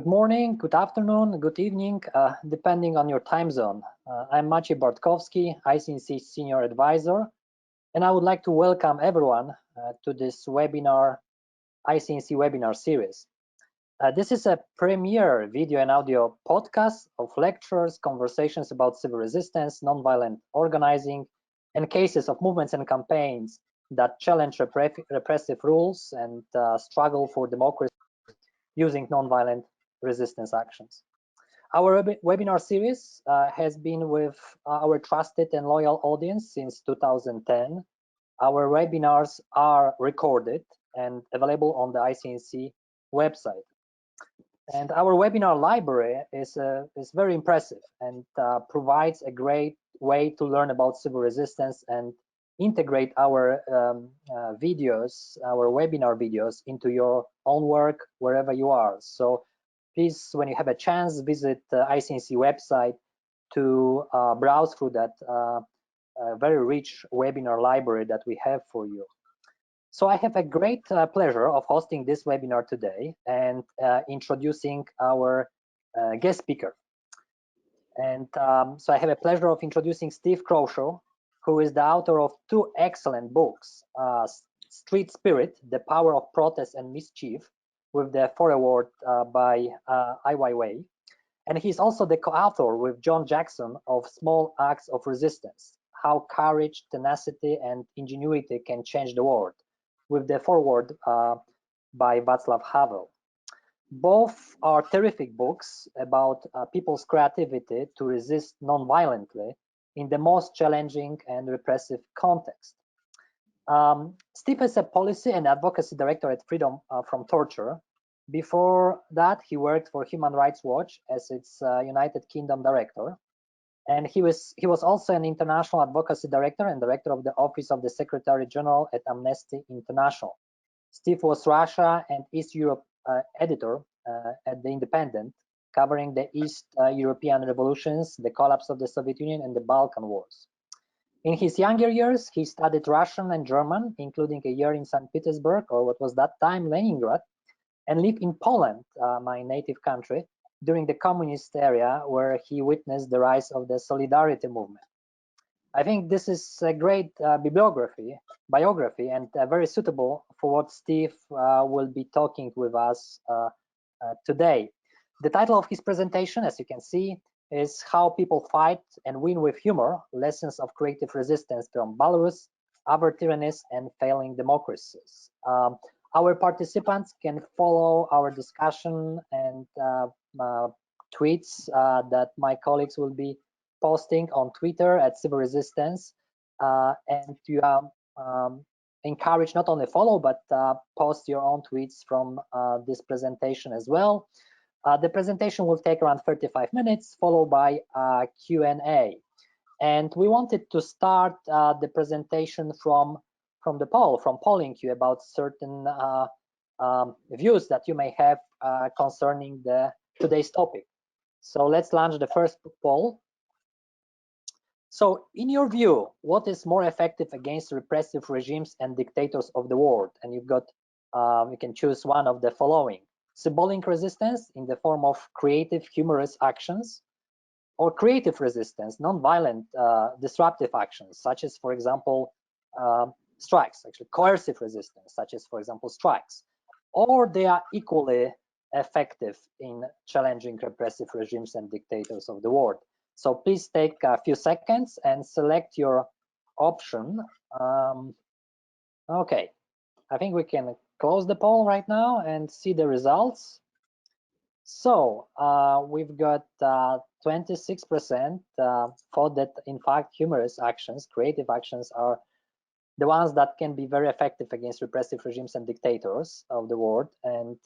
Good morning, good afternoon, good evening, depending on your time zone. I'm Maciej Bartkowski, ICNC Senior Advisor, and I would like to welcome everyone to this webinar, ICNC webinar series. This is a premiere video and audio podcast of lectures, conversations about civil resistance, nonviolent organizing, and cases of movements and campaigns that challenge repressive rules and struggle for democracy using nonviolent resistance actions. Our webinar series has been with our trusted and loyal audience since 2010. Our webinars are recorded and available on the ICNC website. And our webinar library is very impressive and provides a great way to learn about civil resistance and integrate our videos, our webinar videos, into your own work wherever you are. So please, when you have a chance, visit the ICNC website to browse through that very rich webinar library that we have for you. So I have a great pleasure of hosting this webinar today and introducing our guest speaker. And so I have a pleasure of introducing Steve Croshaw, who is the author of two excellent books, Street Spirit, The Power of Protest and Mischief, with the foreword by IYWay. And he's also the co-author with John Jackson of Small Acts of Resistance, How Courage, Tenacity, and Ingenuity Can Change the World, with the foreword by Václav Havel. Both are terrific books about people's creativity to resist non-violently in the most challenging and repressive context. Steve is a policy and advocacy director at Freedom from Torture. Before that, he worked for Human Rights Watch as its United Kingdom director. And he was also an international advocacy director and director of the Office of the Secretary General at Amnesty International. Steve was Russia and East Europe editor at The Independent, covering the East European revolutions, the collapse of the Soviet Union, and the Balkan Wars. In his younger years, he studied Russian and German, including a year in St. Petersburg, or what was that time Leningrad, and lived in Poland, my native country, during the communist era, where he witnessed the rise of the Solidarity movement. I think this is a great biography, and very suitable for what Steve will be talking with us today. The title of his presentation, as you can see, is How People Fight and Win with Humor, Lessons of Creative Resistance from Belarus, Other Tyrannies, and Failing Democracies. Our participants can follow our discussion and tweets that my colleagues will be posting on Twitter at Civil Resistance, and you are encouraged not only follow but post your own tweets from this presentation as well. The presentation will take around 35 minutes, followed by Q&A. And we wanted to start the presentation from the poll, from polling you about certain views that you may have concerning today's topic. So let's launch the first poll. So in your view, what is more effective against repressive regimes and dictators of the world? And you've got, you can choose one of the following: symbolic resistance in the form of creative, humorous actions, or creative resistance, non-violent, disruptive actions, such as, for example, strikes, actually coercive resistance, such as, for example, strikes, or they are equally effective in challenging repressive regimes and dictators of the world. So please take a few seconds and select your option. Okay, I think we can close the poll right now and see the results. So we've got 26% thought that, in fact, humorous actions, creative actions, are the ones that can be very effective against repressive regimes and dictators of the world, and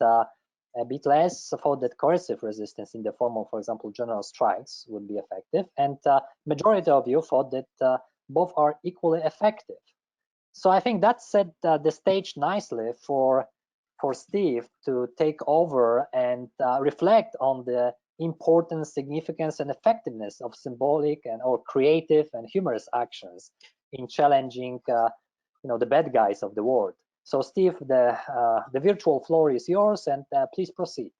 a bit less thought that coercive resistance in the form of, for example, general strikes would be effective, and majority of you thought that both are equally effective. So I think that set the stage nicely for Steve to take over and reflect on the importance, significance, and effectiveness of symbolic or creative and humorous actions in challenging the bad guys of the world. So Steve, the virtual floor is yours, and please proceed.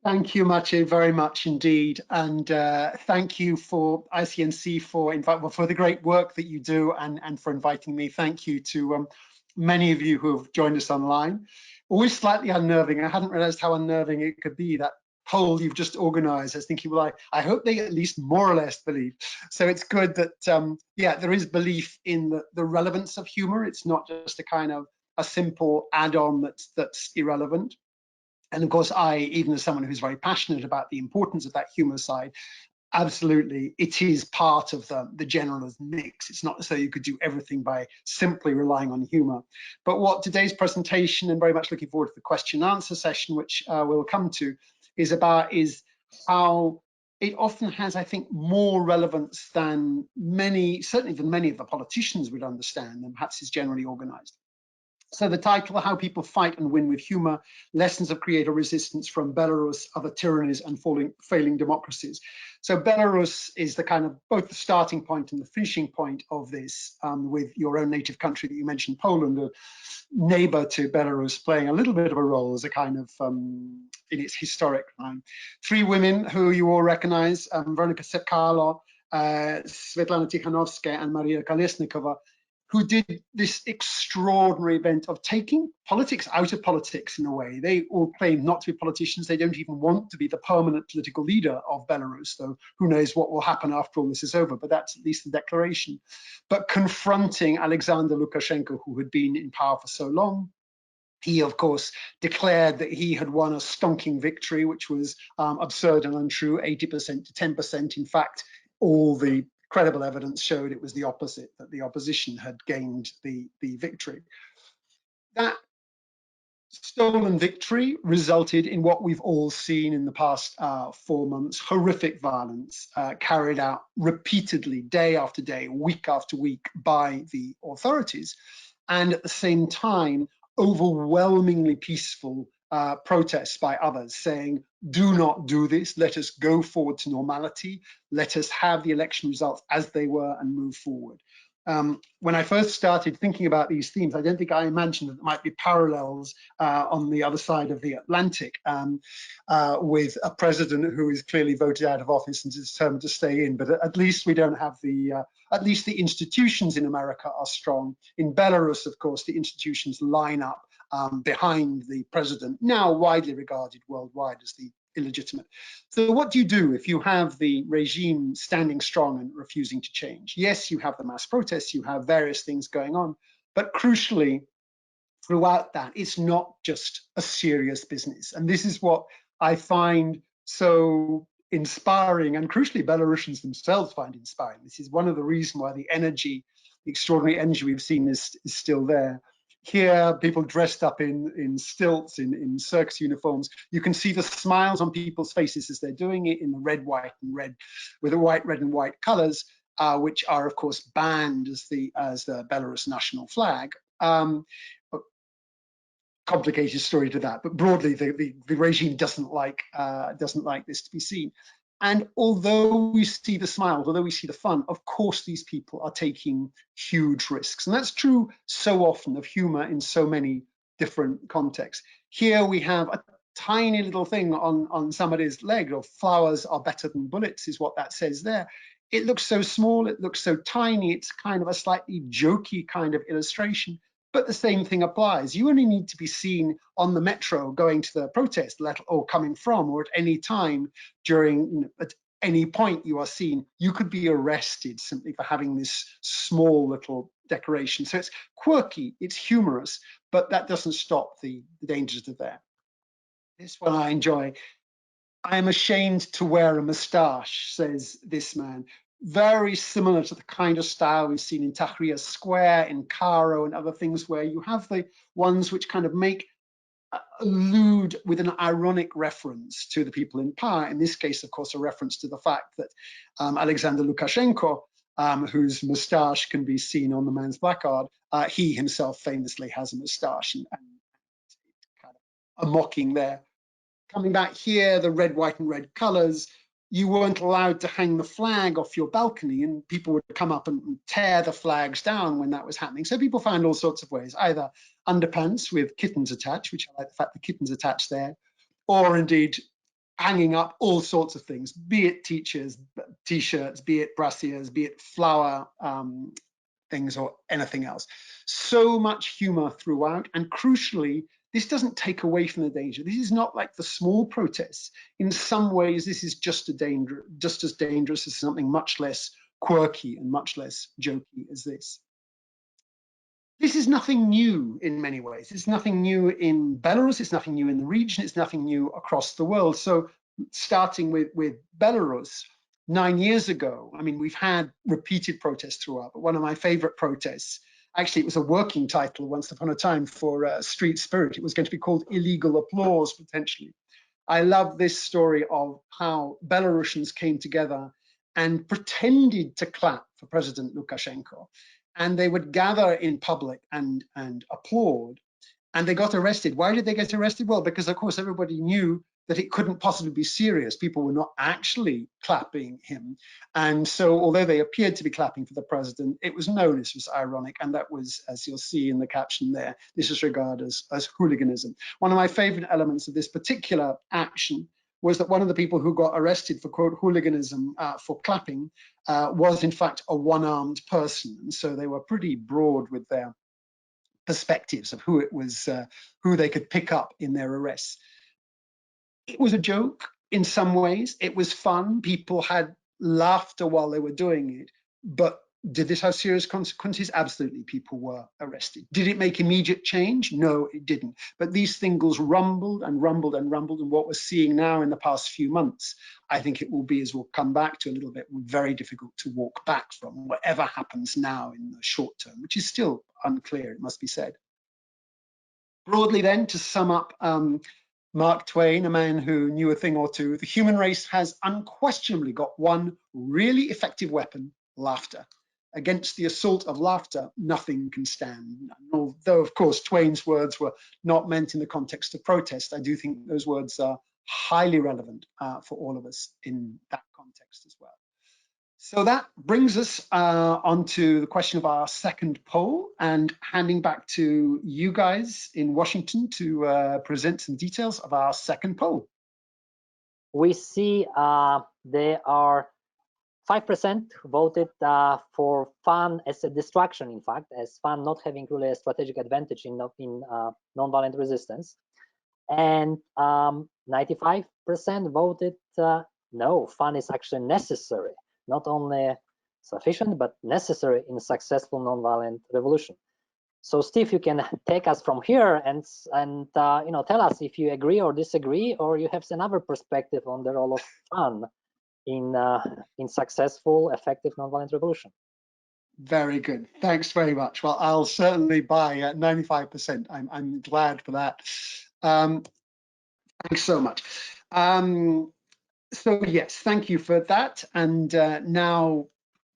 Thank you, Maciej, very much indeed. And thank you for ICNC for the great work that you do and for inviting me. Thank you to many of you who have joined us online. Always slightly unnerving. I hadn't realized how unnerving it could be, that poll you've just organized. I was thinking, well, I hope they at least more or less believe. So it's good that, yeah, there is belief in the relevance of humor. It's not just a kind of a simple add-on that's irrelevant. And of course, even as someone who's very passionate about the importance of that humor side, absolutely, it is part of the general mix. It's not as though you could do everything by simply relying on humor. But what today's presentation, and very much looking forward to the question and answer session, which we'll come to, is about is how it often has, I think, more relevance than certainly than many of the politicians would understand, and perhaps is generally organized. So the title, How People Fight and Win with Humor, Lessons of Creative Resistance from Belarus, Other Tyrannies and Failing Democracies. So Belarus is the kind of both the starting point and the finishing point of this, with your own native country that you mentioned, Poland, a neighbor to Belarus, playing a little bit of a role as a kind of, in its historic line. Three women who you all recognize, Veronika Sekalo, Svetlana Tikhanovskaya and Maria Kolesnikova, who did this extraordinary event of taking politics out of politics in a way. They all claim not to be politicians. They don't even want to be the permanent political leader of Belarus, though who knows what will happen after all this is over, but that's at least the declaration. But confronting Alexander Lukashenko, who had been in power for so long. He, of course, declared that he had won a stonking victory, which was absurd and untrue, 80% to 10%. In fact, all the credible evidence showed it was the opposite, that the opposition had gained the victory. That stolen victory resulted in what we've all seen in the past 4 months, horrific violence carried out repeatedly, day after day, week after week by the authorities. And at the same time, overwhelmingly peaceful protests by others saying, do not do this, let us go forward to normality, let us have the election results as they were and move forward. When I first started thinking about these themes, I don't think I imagined that there might be parallels on the other side of the Atlantic with a president who is clearly voted out of office and is determined to stay in. But at least we don't have at least the institutions in America are strong. In Belarus, of course, the institutions line up behind the president, now widely regarded worldwide as the illegitimate. So what do you do if you have the regime standing strong and refusing to change? Yes, you have the mass protests, you have various things going on, but crucially, throughout that, it's not just a serious business. And this is what I find so inspiring, and crucially, Belarusians themselves find inspiring. This is one of the reasons why the energy, the extraordinary energy we've seen is still there. Here, people dressed up in stilts, in circus uniforms. You can see the smiles on people's faces as they're doing it in the red, white, and red, with the white, red, and white colors, which are, of course, banned as the Belarus national flag. Complicated story to that, but broadly, the regime doesn't like this to be seen. And although we see the smiles, although we see the fun, of course, these people are taking huge risks. And that's true so often of humor in so many different contexts. Here we have a tiny little thing on somebody's leg, or flowers are better than bullets, is what that says there. It looks so small, it looks so tiny, it's kind of a slightly jokey kind of illustration. But the same thing applies. You only need to be seen on the metro going to the protest, or coming from, or at any time during, at any point you are seen, you could be arrested simply for having this small little decoration. So it's quirky, it's humorous, but that doesn't stop the dangers that are there. This one I enjoy. I am ashamed to wear a moustache, says this man. Very similar to the kind of style we've seen in Tahrir Square, in Cairo, and other things where you have the ones which kind of allude with an ironic reference to the people in power. In this case, of course, a reference to the fact that Alexander Lukashenko, whose moustache can be seen on the man's placard, he himself famously has a moustache, and kind of a mocking there. Coming back here, the red, white, and red colors, you weren't allowed to hang the flag off your balcony, and people would come up and tear the flags down when that was happening. So people found all sorts of ways, either underpants with kittens attached, which I like the fact the kittens attached there, or indeed hanging up all sorts of things, be it t-shirts, be it brassieres, be it flower things or anything else. So much humor throughout, and crucially, this doesn't take away from the danger. This is not like the small protests. In some ways, this is just as dangerous as something much less quirky and much less jokey as this. This is nothing new in many ways. It's nothing new in Belarus. It's nothing new in the region. It's nothing new across the world. So starting with Belarus, 9 years ago, I mean, we've had repeated protests throughout, but one of my favorite protests, actually, it was a working title once upon a time for Street Spirit. It was going to be called Illegal Applause, potentially. I love this story of how Belarusians came together and pretended to clap for President Lukashenko. And they would gather in public and applaud. And they got arrested. Why did they get arrested? Well, because, of course, everybody knew that it couldn't possibly be serious. People were not actually clapping him. And so, although they appeared to be clapping for the president, it was known this was ironic. And that was, as you'll see in the caption there, this is regarded as hooliganism. One of my favorite elements of this particular action was that one of the people who got arrested for, quote, hooliganism for clapping was, in fact, a one-armed person. And so they were pretty broad with their perspectives of who it was, who they could pick up in their arrests. It was a joke in some ways. It was fun. People had laughter while they were doing it. But did this have serious consequences? Absolutely. People were arrested. Did it make immediate change? No, it didn't. But these things rumbled and rumbled and rumbled. And what we're seeing now in the past few months, I think it will be, as we'll come back to a little bit, very difficult to walk back from whatever happens now in the short term, which is still unclear, it must be said. Broadly then, to sum up, Mark Twain, a man who knew a thing or two, the human race has unquestionably got one really effective weapon, laughter. Against the assault of laughter, nothing can stand. Although, of course, Twain's words were not meant in the context of protest, I do think those words are highly relevant for all of us in that context as well. So that brings us onto the question of our second poll, and handing back to you guys in Washington to present some details of our second poll. We see there are 5% voted for fun as a distraction, in fact, as fun not having really a strategic advantage in nonviolent resistance. And 95% voted no, fun is actually necessary, not only sufficient, but necessary in a successful nonviolent revolution. So Steve, you can take us from here and tell us if you agree or disagree, or you have another perspective on the role of fun in successful, effective nonviolent revolution. Very good. Thanks very much. Well, I'll certainly buy 95%. I'm glad for that. Thanks so much. So yes, thank you for that. And now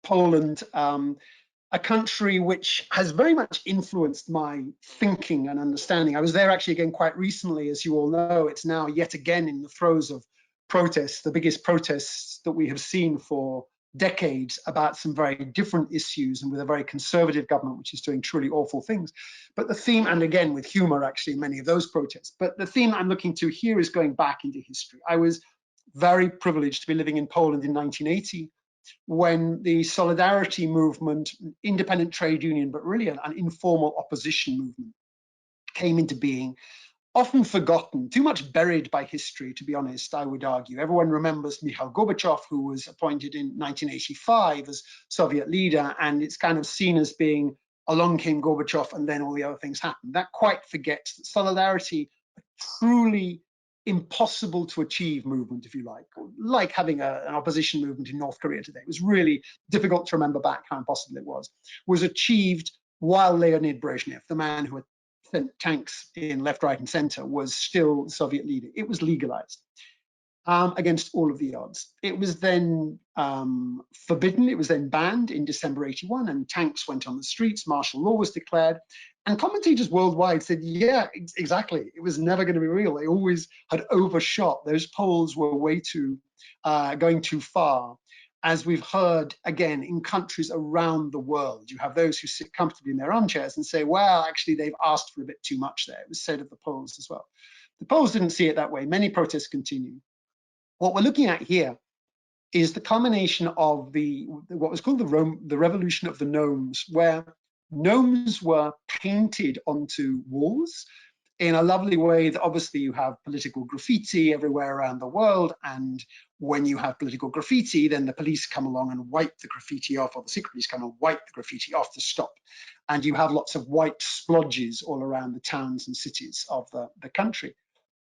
Poland, a country which has very much influenced my thinking and understanding. I was there actually again quite recently, as you all know. It's now yet again in the throes of protests, the biggest protests that we have seen for decades about some very different issues, and with a very conservative government which is doing truly awful things. But the theme, and again with humor actually in many of those protests, but the theme I'm looking to here is going back into history. I was very privileged to be living in Poland in 1980, when the Solidarity movement, independent trade union, but really an informal opposition movement, came into being. Often forgotten, too much buried by history, to be honest, I would argue. Everyone remembers Mikhail Gorbachev, who was appointed in 1985 as Soviet leader, and it's kind of seen as being, along came Gorbachev and then all the other things happened. That quite forgets that Solidarity, a truly impossible to achieve movement, if you like having an opposition movement in North Korea today. It was really difficult to remember back how impossible it was achieved while Leonid Brezhnev, the man who had sent tanks in left, right, and center, was still the Soviet leader. It was legalized against all of the odds. It was then forbidden. It was then banned in December 81, and tanks went on the streets. Martial law was declared. And commentators worldwide said, yeah, exactly. It was never going to be real. They always had overshot. Those polls were way too, going too far. As we've heard, again, in countries around the world, you have those who sit comfortably in their armchairs and say, well, actually, they've asked for a bit too much there. It was said of the polls as well. The polls didn't see it that way. Many protests continue. What we're looking at here is the culmination of what was called the revolution of the gnomes, where gnomes were painted onto walls in a lovely way that obviously you have political graffiti everywhere around the world. And when you have political graffiti, then the police come along and wipe the graffiti off, or the secret police come and wipe the graffiti off to stop. And you have lots of white splodges all around the towns and cities of the country.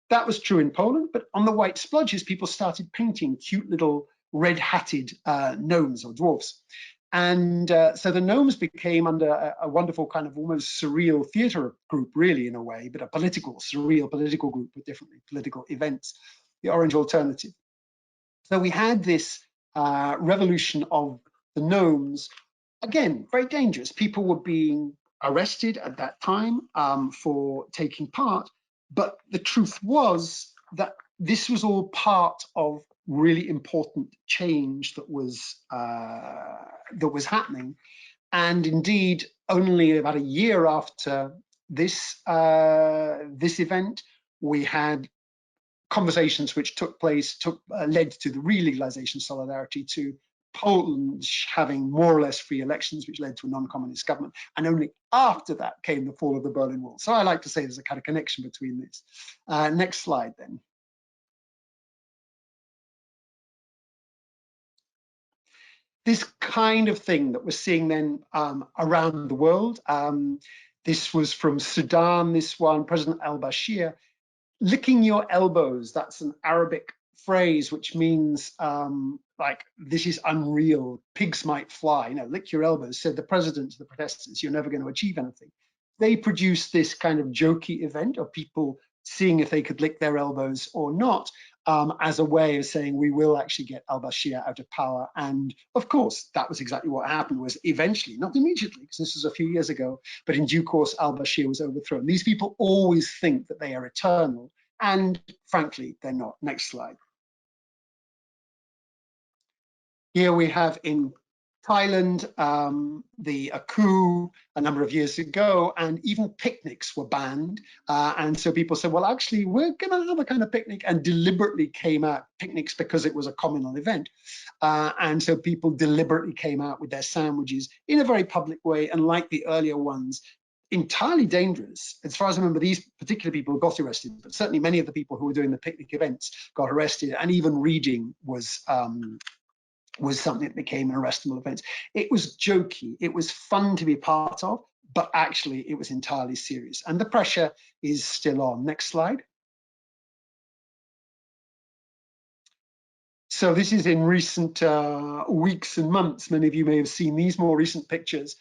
That was true in Poland, but on the white splodges, people started painting cute little red-hatted gnomes or dwarfs. And so the gnomes became, under a wonderful kind of almost surreal theater group, really, in a way, but a surreal political group with different political events, the Orange Alternative. So we had this revolution of the gnomes, again, very dangerous. People were being arrested at that time for taking part, but the truth was that this was all part of really important change that was happening. And indeed, only about a year after this event, we had conversations which took place, led to the re-legalization of solidarity, to Poland having more or less free elections, which led to a non-communist government. And only after that came the fall of the Berlin Wall. So I like to say there's a kind of connection between this. Next slide, then. This kind of thing that we're seeing then around the world. This was from Sudan, this one, President al-Bashir, licking your elbows. That's an Arabic phrase which means like, this is unreal, pigs might fly, lick your elbows, said the president to the protesters, you're never going to achieve anything. They produced this kind of jokey event of people seeing if they could lick their elbows or not, as a way of saying we will actually get al-Bashir out of power. And of course, that was exactly what happened. Was eventually, not immediately, because this was a few years ago, but in due course, al-Bashir was overthrown. These people always think that they are eternal, and frankly, they're not. Next slide. Here we have in Thailand, a coup a number of years ago, and even picnics were banned. And so people said, well, actually, we're going to have a kind of picnic, and deliberately came out picnics because it was a communal event. And so people deliberately came out with their sandwiches in a very public way, and like the earlier ones, entirely dangerous. As far as I remember, these particular people got arrested, but certainly many of the people who were doing the picnic events got arrested, and even reading was something that became an arrestable offence. It was jokey, it was fun to be a part of, but actually it was entirely serious. And the pressure is still on. Next slide. So this is in recent weeks and months. Many of you may have seen these more recent pictures.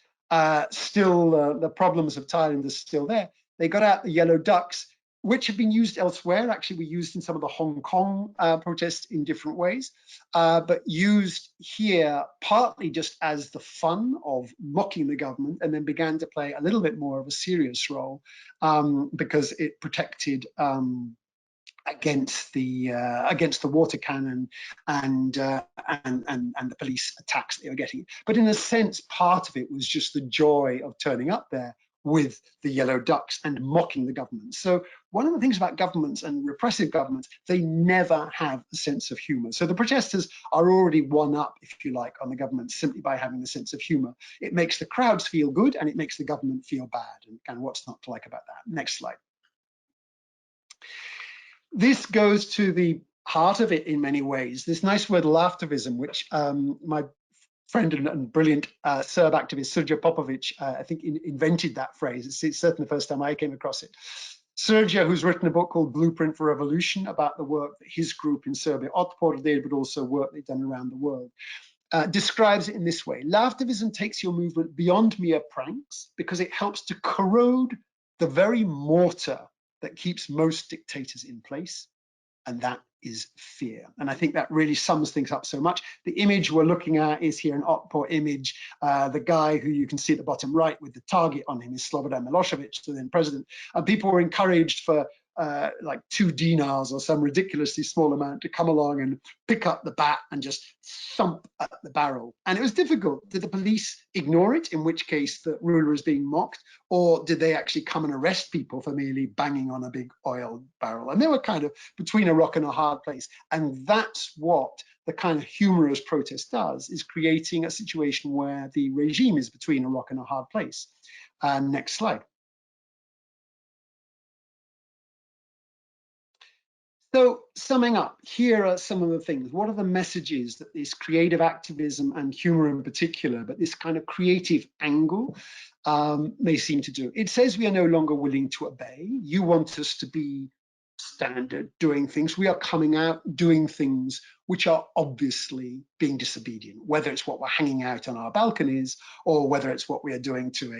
Still, the problems of Thailand are still there. They got out the yellow ducks, which have been used elsewhere. Actually, we used in some of the Hong Kong protests in different ways, but used here partly just as the fun of mocking the government, and then began to play a little bit more of a serious role because it protected against the water cannon and the police attacks they were getting. But in a sense, part of it was just the joy of turning up there with the yellow ducks and mocking the government. So one of the things about governments and repressive governments, they never have a sense of humor. So the protesters are already one up, if you like, on the government simply by having the sense of humor. It makes the crowds feel good, and it makes the government feel bad. And what's not to like about that? Next slide. This goes to the heart of it in many ways. This nice word laughtivism, which my friend and brilliant Serb activist Srđan Popović, I think, invented that phrase. It's certainly the first time I came across it. Srđan, who's written a book called Blueprint for Revolution about the work that his group in Serbia, Otpor, did, but also work they've done around the world, describes it in this way. Laughtivism takes your movement beyond mere pranks because it helps to corrode the very mortar that keeps most dictators in place, and that is fear. And I think that really sums things up so much. The image we're looking at is here an Otpor image. The guy who you can see at the bottom right with the target on him is Slobodan Milosevic, the then president. And people were encouraged for like 2 dinars or some ridiculously small amount to come along and pick up the bat and just thump at the barrel. And it was difficult. Did the police ignore it, in which case the ruler is being mocked, or did they actually come and arrest people for merely banging on a big oil barrel? And they were kind of between a rock and a hard place. And that's what the kind of humorous protest does, is creating a situation where the regime is between a rock and a hard place. Next slide. So summing up, here are some of the things. What are the messages that this creative activism and humor in particular, but this kind of creative angle may seem to do? It says we are no longer willing to obey. You want us to be standard doing things. We are coming out doing things which are obviously being disobedient, whether it's what we're hanging out on our balconies or whether it's what we are doing to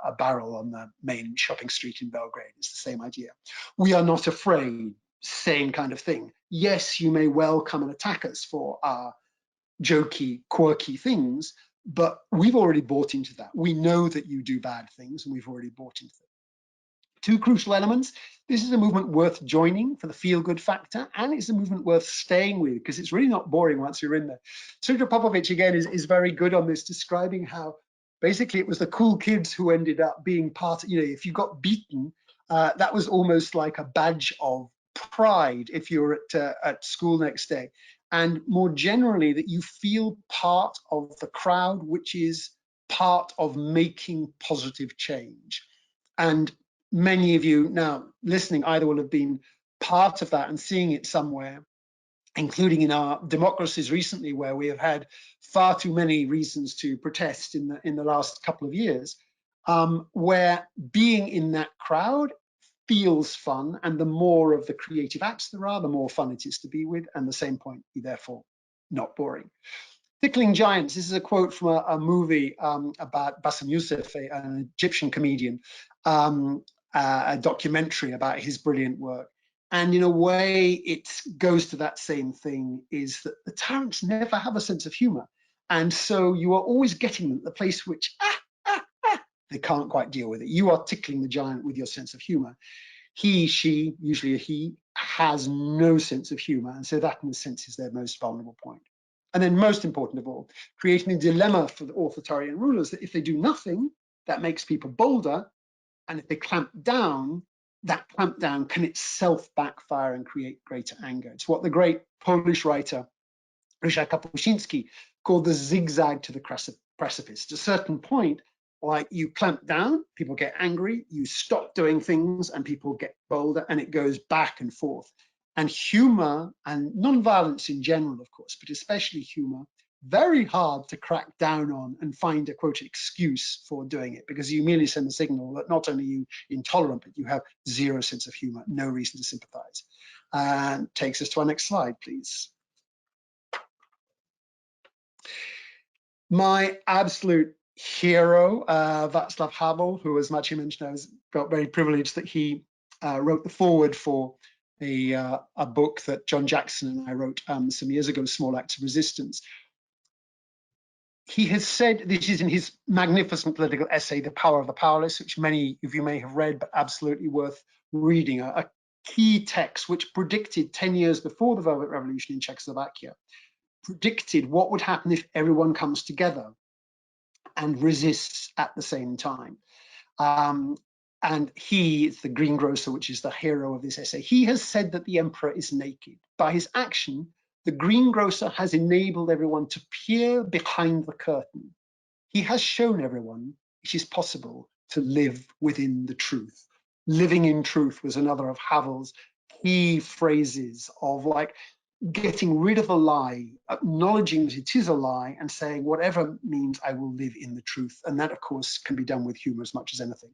a barrel on the main shopping street in Belgrade. It's the same idea. We are not afraid. Same kind of thing. Yes, you may well come and attack us for our jokey, quirky things, but we've already bought into that. We know that you do bad things, and we've already bought into them. 2 crucial elements. This is a movement worth joining for the feel-good factor, and it's a movement worth staying with because it's really not boring once you're in there. Srdja Popovic, again, is very good on this, describing how basically it was the cool kids who ended up being part, if you got beaten, that was almost like a badge of pride if you're at school next day. And more generally, that you feel part of the crowd, which is part of making positive change. And many of you now listening either will have been part of that and seeing it somewhere, including in our democracies recently, where we have had far too many reasons to protest in the last couple of years, where being in that crowd feels fun, and the more of the creative acts there are, the more fun it is to be with, and the same point, therefore not boring. Tickling Giants, this is a quote from a movie about Bassem Youssef, an Egyptian comedian, a documentary about his brilliant work. And in a way, it goes to that same thing, is that the tyrants never have a sense of humor. And so you are always getting them at the place which, they can't quite deal with it. You are tickling the giant with your sense of humor. He, she, usually a he, has no sense of humor. And so that, in a sense, is their most vulnerable point. And then most important of all, creating a dilemma for the authoritarian rulers that if they do nothing, that makes people bolder. And if they clamp down, that clampdown can itself backfire and create greater anger. It's what the great Polish writer Ryszard Kapuscinski called the zigzag to the precipice. At a certain point, like you clamp down, people get angry, you stop doing things and people get bolder, and it goes back and forth. And humor and non-violence in general, of course, but especially humor, very hard to crack down on and find a quote excuse for doing it, because you merely send a signal that not only are you intolerant, but you have zero sense of humor, no reason to sympathize. And takes us to our next slide, please. My absolute hero, Václav Havel, who, as Maciej mentioned, I was felt very privileged that he wrote the foreword for a book that John Jackson and I wrote some years ago, Small Acts of Resistance. He has said, this is in his magnificent political essay, The Power of the Powerless, which many of you may have read, but absolutely worth reading, a key text which predicted 10 years before the Velvet Revolution in Czechoslovakia, predicted what would happen if everyone comes together and resists at the same time. And he is the Green Grocer, which is the hero of this essay. He has said that the emperor is naked. By his action, the Green Grocer has enabled everyone to peer behind the curtain. He has shown everyone it is possible to live within the truth. Living in truth was another of Havel's key phrases of like getting rid of a lie, acknowledging that it is a lie, and saying whatever means I will live in the truth. And that, of course, can be done with humor as much as anything.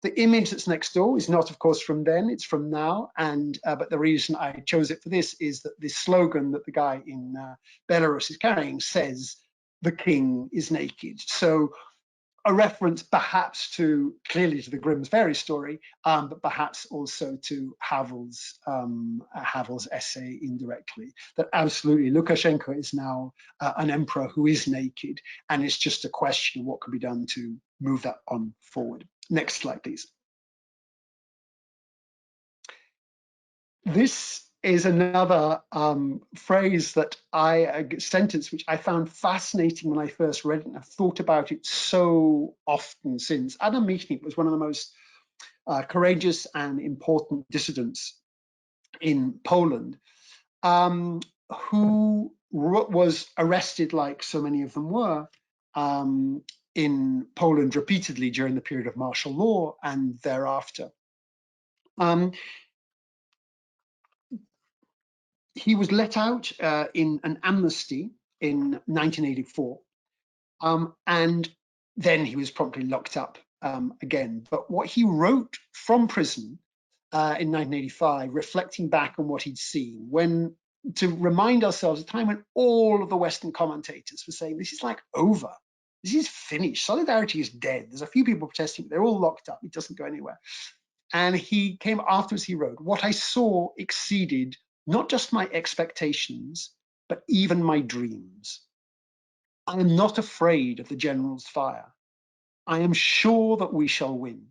The image that's next door is not, of course, from then, it's from now. And but the reason I chose it for this is that this slogan that the guy in Belarus is carrying says, "The king is naked." So a reference perhaps clearly to the Grimm's fairy story, but perhaps also to Havel's essay indirectly, that absolutely Lukashenko is now an emperor who is naked, and it's just a question of what could be done to move that on forward. Next slide, please. This is another phrase that sentence which I found fascinating when I first read it, and I've thought about it so often since. Adam Michnik was one of the most courageous and important dissidents in Poland, who was arrested, like so many of them were, in Poland repeatedly during the period of martial law and thereafter. He was let out in an amnesty in 1984, and then he was promptly locked up again. But what he wrote from prison in 1985, reflecting back on what he'd seen, to remind ourselves of a time when all of the Western commentators were saying, this is like over, this is finished, solidarity is dead. There's a few people protesting, but they're all locked up, it doesn't go anywhere. And he came afterwards, he wrote, what I saw exceeded not just my expectations, but even my dreams. I am not afraid of the general's fire. I am sure that we shall win.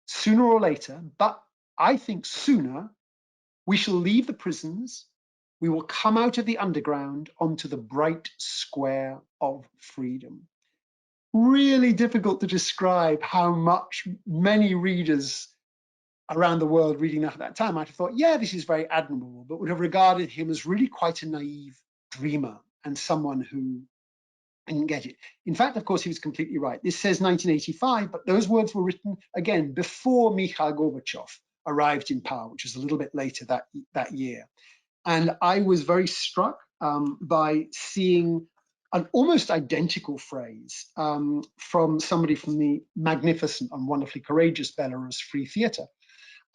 Sooner or later, but I think sooner, we shall leave the prisons. We will come out of the underground onto the bright square of freedom. Really difficult to describe how much many readers around the world reading that at that time might have thought, yeah, this is very admirable, but would have regarded him as really quite a naive dreamer and someone who didn't get it. In fact, of course, he was completely right. This says 1985, but those words were written, again, before Mikhail Gorbachev arrived in power, which was a little bit later that year. And I was very struck by seeing an almost identical phrase from somebody from the magnificent and wonderfully courageous Belarus Free Theatre,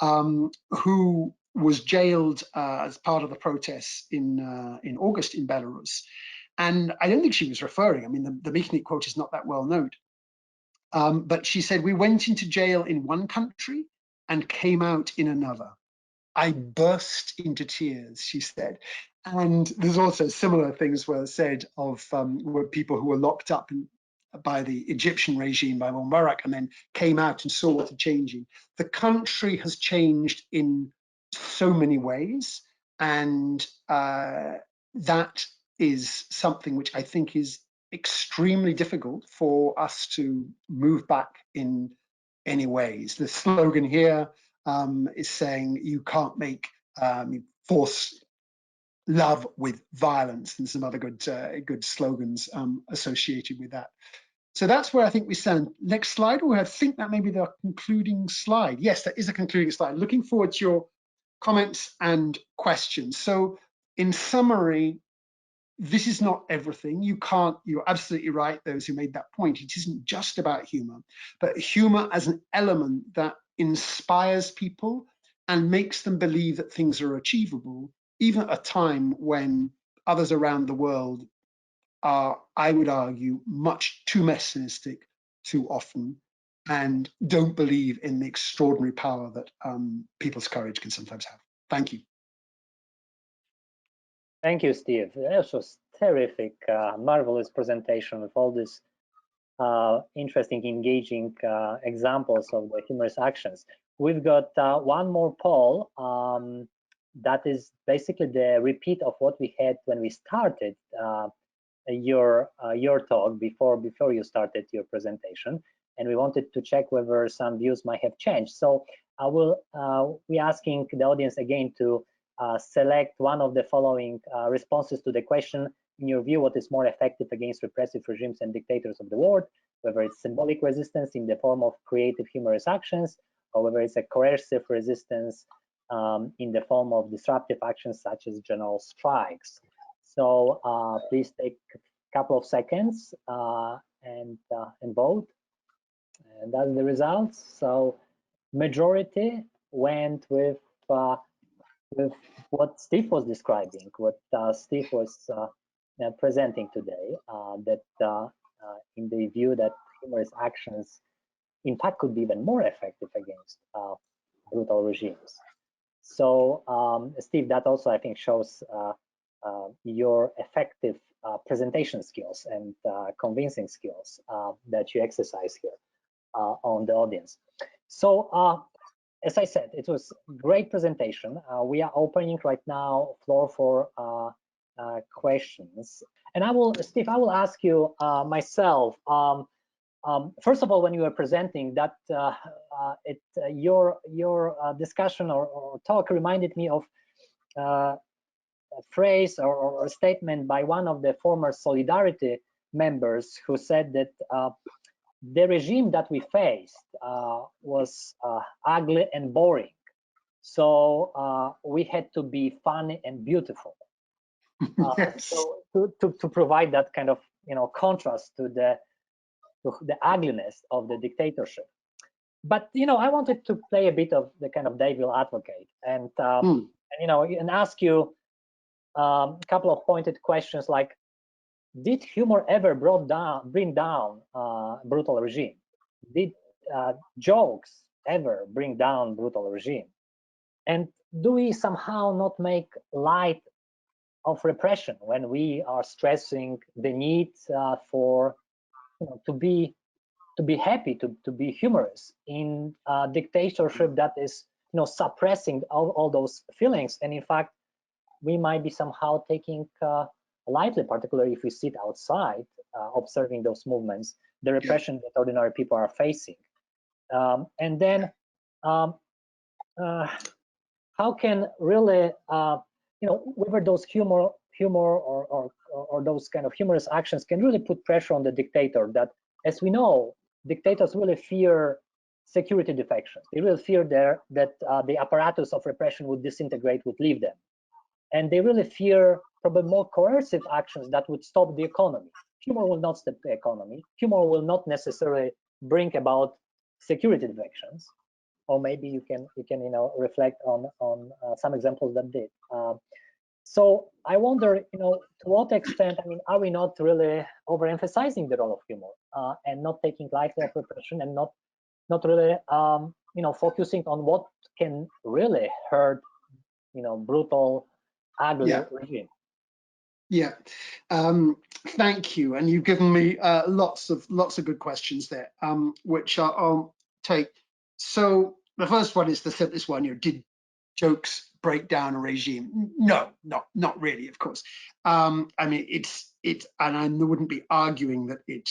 who was jailed as part of the protests in August in Belarus. And I don't think she was referring, I mean, the Michnik quote is not that well known, but she said, we went into jail in one country and came out in another. I burst into tears, she said. And there's also similar things were said of were people who were locked up by the Egyptian regime, by Mubarak, and then came out and saw what had changing. The country has changed in so many ways, and that is something which I think is extremely difficult for us to move back in any ways. The slogan here is saying you can't make force love with violence, and some other good slogans associated with that. So that's where I think we stand. Next slide. I think that may be the concluding slide. Yes, that is a concluding slide. Looking forward to your comments and questions. So in summary, this is not everything. You're absolutely right, those who made that point. It isn't just about humor, but humor as an element that inspires people and makes them believe that things are achievable, even at a time when others around the world are, I would argue, much too pessimistic too often and don't believe in the extraordinary power that people's courage can sometimes have. Thank you. Thank you, Steve. That was terrific, marvelous presentation with all these interesting, engaging examples of the humorous actions. We've got one more poll that is basically the repeat of what we had when we started your talk before you started your presentation, and we wanted to check whether some views might have changed. So I will be asking the audience again to select one of the following responses to the question. In your view, what is more effective against repressive regimes and dictators of the world, whether it's symbolic resistance in the form of creative humorous actions, or whether it's a coercive resistance in the form of disruptive actions such as general strikes. So please take a couple of seconds and vote. And that's the results. So majority went with what Steve was describing, what Steve was presenting today, that in the view that humorous actions, in fact, could be even more effective against brutal regimes. So, Steve, that also, I think, shows your effective presentation skills and convincing skills that you exercise here on the audience. So, as I said, it was a great presentation. We are opening right now floor for questions. And Steve, I will ask you myself. First of all, when you were presenting that, your discussion or talk reminded me of a phrase or a statement by one of the former Solidarity members who said that the regime that we faced was ugly and boring. So we had to be funny and beautiful. Yes. So to provide that kind of contrast to the ugliness of the dictatorship. But I wanted to play a bit of the kind of devil advocate and and ask you a couple of pointed questions like, did humor ever bring down brutal regime? Did jokes ever bring down brutal regime? And do we somehow not make light of repression when we are stressing the need for to be happy, to be humorous in a dictatorship that is suppressing all those feelings? And in fact, we might be somehow taking lightly, particularly if we sit outside observing those movements, the repression that ordinary people are facing. And then how can really whether those humor or those kind of humorous actions can really put pressure on the dictator, that, as we know, dictators really fear security defections. They really fear that the apparatus of repression would disintegrate, would leave them. And they really fear probably more coercive actions that would stop the economy. Humor will not stop the economy. Humor will not necessarily bring about security defections. Or maybe you can reflect on some examples that did. So I wonder, to what extent, are we not really overemphasizing the role of humor and not taking lightly of repression, and not really focusing on what can really hurt brutal, ugly regime? Yeah, thank you, and you've given me lots of good questions there, which I'll take. So the first one is the simplest one. Did jokes break down a regime? No, not really. Of course, it's and I wouldn't be arguing that it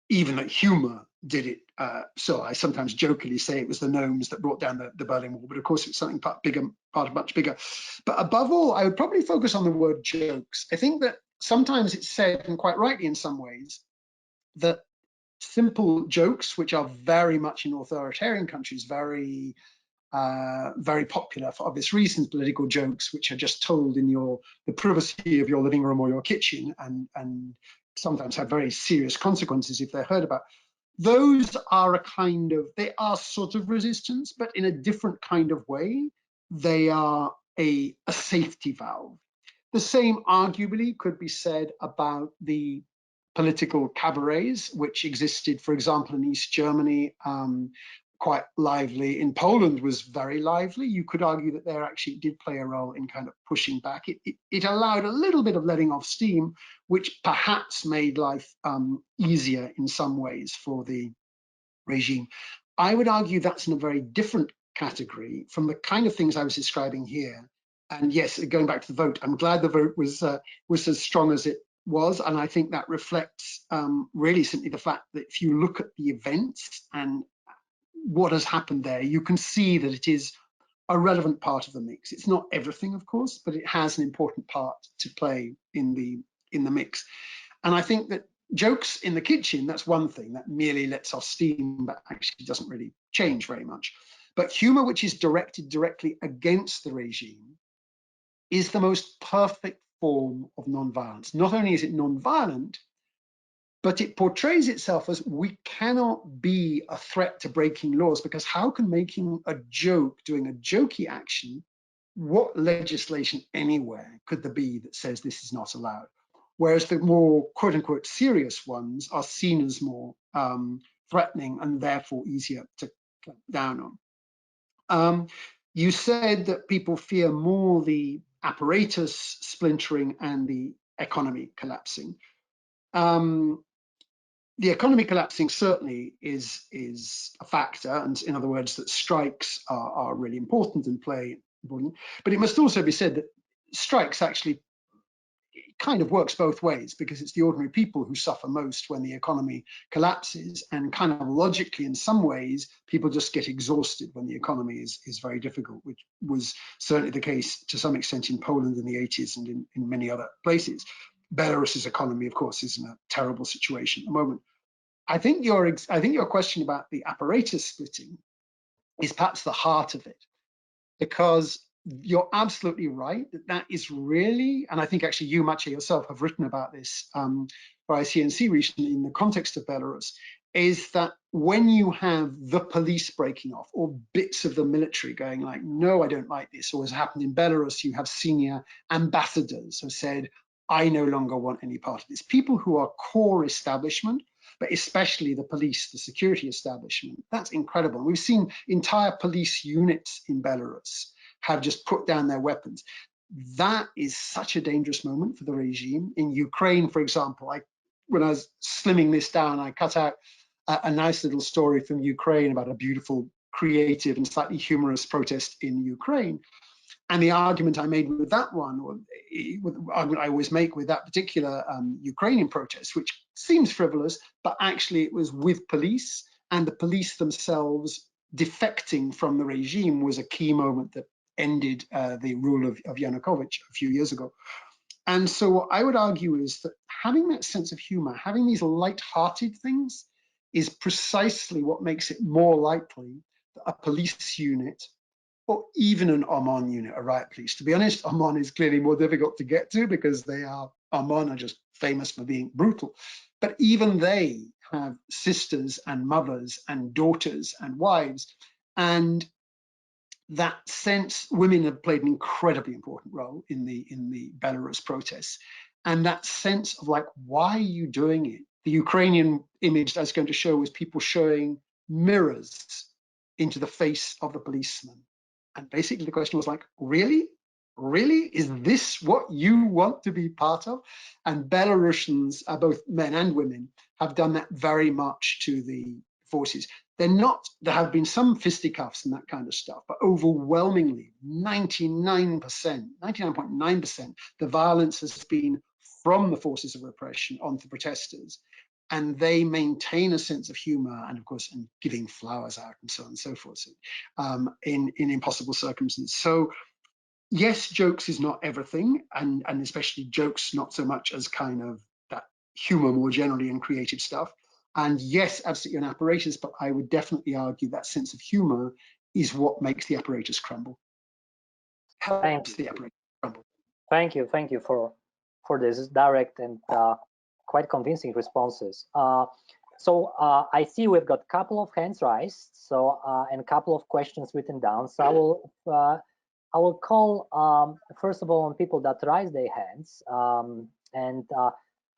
even that humor did it. So I sometimes jokingly say it was the gnomes that brought down the Berlin Wall, but of course it's something much bigger. But above all, I would probably focus on the word jokes. I think that sometimes it's said, and quite rightly in some ways, that simple jokes, which are very much in authoritarian countries, very popular for obvious reasons, political jokes, which are just told in the privacy of your living room or your kitchen, and sometimes have very serious consequences if they're heard about. Those are they are sort of resistance, but in a different kind of way. They are a safety valve. The same arguably could be said about the political cabarets, which existed, for example, in East Germany, quite lively. In Poland was very lively. You could argue that there actually did play a role in kind of pushing back. It allowed a little bit of letting off steam, which perhaps made life easier in some ways for the regime. I would argue that's in a very different category from the kind of things I was describing here. And yes, going back to the vote, I'm glad the vote was as strong as it was, and I think that reflects really simply the fact that if you look at the events and what has happened there, you can see that it is a relevant part of the mix. It's not everything, of course, but it has an important part to play in the mix. And I think that jokes in the kitchen, that's one thing that merely lets off steam, but actually doesn't really change very much. But humor which is directed directly against the regime is the most perfect form of nonviolence. Not only is it nonviolent, but it portrays itself as we cannot be a threat to breaking laws, because how can making a joke, doing a jokey action, what legislation anywhere could there be that says this is not allowed? Whereas the more quote unquote serious ones are seen as more threatening and therefore easier to clamp down on. You said that people fear more the apparatus splintering and the economy collapsing. the economy collapsing certainly is a factor, and in other words, that strikes are really important and play important. But it must also be said that strikes actually kind of works both ways, because it's the ordinary people who suffer most when the economy collapses, and kind of logically, in some ways, people just get exhausted when the economy is very difficult, which was certainly the case to some extent in Poland in the 80s and in many other places. Belarus's economy, of course, is in a terrible situation at the moment. I think your question about the apparatus splitting is perhaps the heart of it, because you're absolutely right that is really, and I think actually you, Maciej, yourself have written about this for ICNC recently in the context of Belarus, is that when you have the police breaking off or bits of the military going like, no, I don't like this, or as happened in Belarus, you have senior ambassadors who said, I no longer want any part of this. People who are core establishment, but especially the police, the security establishment. That's incredible. We've seen entire police units in Belarus have just put down their weapons. That is such a dangerous moment for the regime. In Ukraine, for example, when I was slimming this down, I cut out a nice little story from Ukraine about a beautiful, creative, and slightly humorous protest in Ukraine. And the argument I made with that one, or the argument I always make with that particular Ukrainian protest, which seems frivolous, but actually it was with police, and the police themselves defecting from the regime was a key moment that ended the rule of Yanukovych a few years ago. And so what I would argue is that having that sense of humor, having these light-hearted things, is precisely what makes it more likely that a police unit, or even an Oman unit, a riot police. To be honest, Oman is clearly more difficult to get to because Oman are just famous for being brutal. But even they have sisters and mothers and daughters and wives. And that sense, women have played an incredibly important role in the Belarus protests. And that sense of like, why are you doing it? The Ukrainian image that's going to show was people showing mirrors into the face of the policeman. And basically the question was like, really? Really? Is this what you want to be part of? And Belarusians, both men and women, have done that very much to the forces. There have been some fisticuffs and that kind of stuff, but overwhelmingly, 99.9%, the violence has been from the forces of repression onto protesters. And they maintain a sense of humor and, of course, and giving flowers out and so on and so forth in impossible circumstances. So, yes, jokes is not everything, and especially jokes not so much as kind of that humor more generally and creative stuff. And yes, absolutely an apparatus, but I would definitely argue that sense of humor is what makes the apparatus crumble. Helps the apparatus crumble. Thank you for this direct and quite convincing responses. So I see we've got a couple of hands raised, so and a couple of questions written down. So I will call first of all on people that raise their hands, and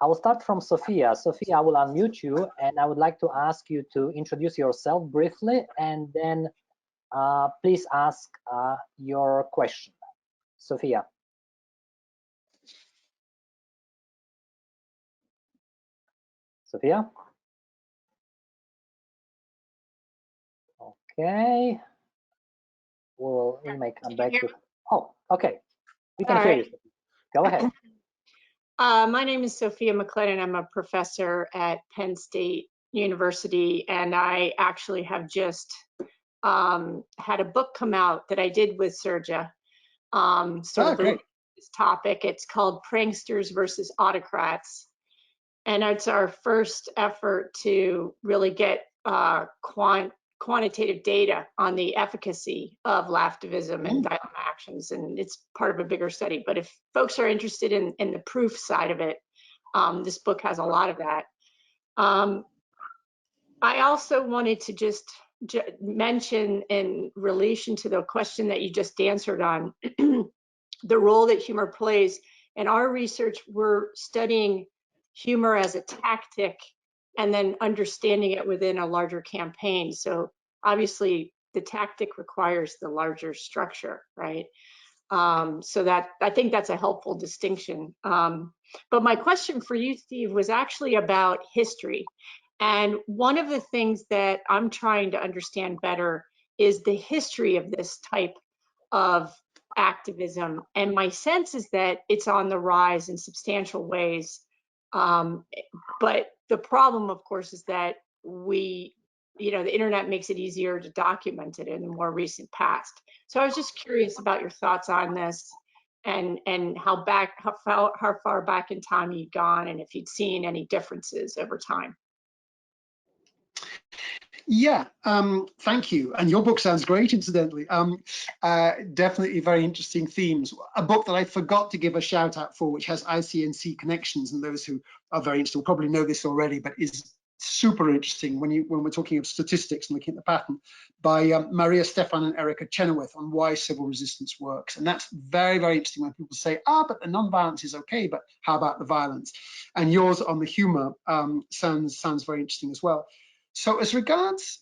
I will start from Sophia. Sophia, I will unmute you, and I would like to ask you to introduce yourself briefly, and then please ask your question. Sophia. Sophia? Okay. We may come back to. Oh, okay. We can hear you. Go ahead. My name is Sophia McLennan. I'm a professor at Penn State University, and I actually have just had a book come out that I did with Serja. Great. This topic. It's called Pranksters versus Autocrats. And it's our first effort to really get quantitative data on the efficacy of laftivism and dilemma actions, and it's part of a bigger study. But if folks are interested in the proof side of it, this book has a lot of that. I also wanted to just mention, in relation to the question that you just answered on, the role that humor plays. In our research, we're studying humor as a tactic and then understanding it within a larger campaign. So obviously the tactic requires the larger structure, right? So that, I think that's a helpful distinction. But my question for you, Steve, was actually about history. And one of the things that I'm trying to understand better is the history of this type of activism. And my sense is that it's on the rise in substantial ways. But the problem, of course, is that the internet makes it easier to document it in the more recent past. So I was just curious about your thoughts on this, and how far back in time you'd gone, and if you'd seen any differences over time. Yeah, thank you. And your book sounds great, incidentally. Definitely very interesting themes. A book that I forgot to give a shout out for, which has ICNC connections, and those who are very interested will probably know this already, but is super interesting when we're talking of statistics and looking at the pattern, by Maria Stefan and Erica Chenoweth on why civil resistance works. And that's very, very interesting when people say, but the non-violence is okay, but how about the violence? And yours on the humor sounds very interesting as well. So as regards